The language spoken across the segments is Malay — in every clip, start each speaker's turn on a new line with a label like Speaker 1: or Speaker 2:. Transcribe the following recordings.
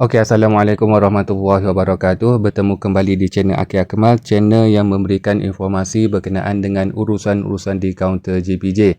Speaker 1: Okey, Assalamualaikum warahmatullahi wabarakatuh. Bertemu kembali di channel Akhi Akmal, channel yang memberikan informasi berkenaan dengan urusan-urusan di kaunter JPJ.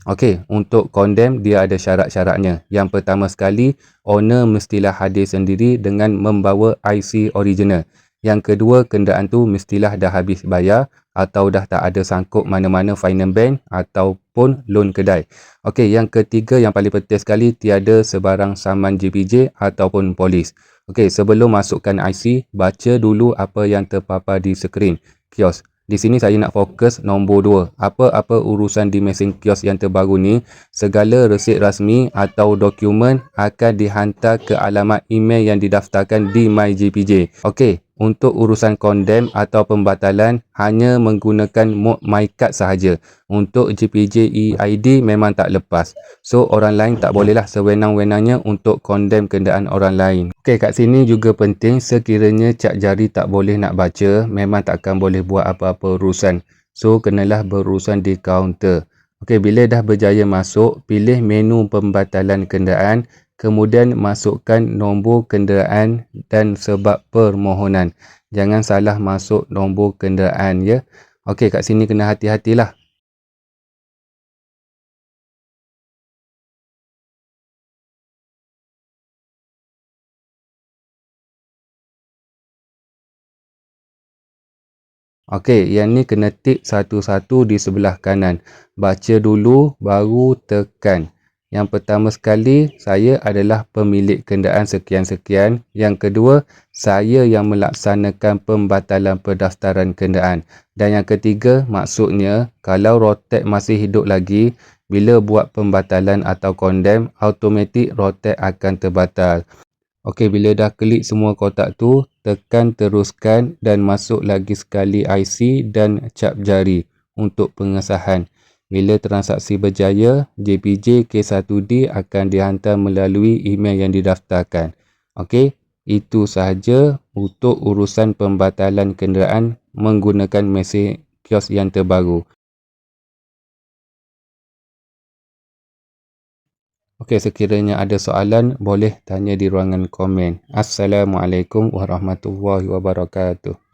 Speaker 1: Okey, untuk condemn dia ada syarat-syaratnya. Yang pertama sekali, owner mestilah hadir sendiri dengan membawa IC original. Yang kedua, kenderaan tu mestilah dah habis bayar atau dah tak ada sangkut mana-mana finance bank ataupun loan kedai. Okey, yang ketiga yang paling penting sekali, tiada sebarang saman JPJ ataupun polis. Okey, sebelum masukkan IC, baca dulu apa yang terpapar di skrin kios. Di sini saya nak fokus nombor 2. Apa-apa urusan di mesin kios yang terbaru ni, segala resit rasmi atau dokumen akan dihantar ke alamat email yang didaftarkan di MyJPJ. Okey, untuk urusan condemn atau pembatalan hanya menggunakan mod MyCard sahaja. Untuk JPJ EID memang tak lepas. So orang lain tak bolehlah sewenang-wenangnya untuk condemn kenderaan orang lain. Okey, kat sini juga penting, sekiranya cap jari tak boleh nak baca, memang takkan boleh buat apa-apa urusan. So kenalah berurusan di kaunter. Okey, bila dah berjaya masuk, pilih menu pembatalan kenderaan, kemudian masukkan nombor kenderaan dan sebab permohonan. Jangan salah masuk nombor kenderaan ya. Okey, kat sini kena hati-hatilah. Okey, yang ni kena tik satu-satu di sebelah kanan. Baca dulu baru tekan. Yang pertama sekali, saya adalah pemilik kenderaan sekian-sekian. Yang kedua, saya yang melaksanakan pembatalan pendaftaran kenderaan. Dan yang ketiga, maksudnya kalau rotek masih hidup lagi, bila buat pembatalan atau condemn, automatik rotek akan terbatal. Okey, bila dah klik semua kotak tu, tekan teruskan dan masuk lagi sekali IC dan cap jari untuk pengesahan. Bila transaksi berjaya, JPJ K1D akan dihantar melalui email yang didaftarkan. Okey, itu sahaja untuk urusan pembatalan kenderaan menggunakan mesin kios yang terbaru. Okey, sekiranya ada soalan, boleh tanya di ruangan komen. Assalamualaikum warahmatullahi wabarakatuh.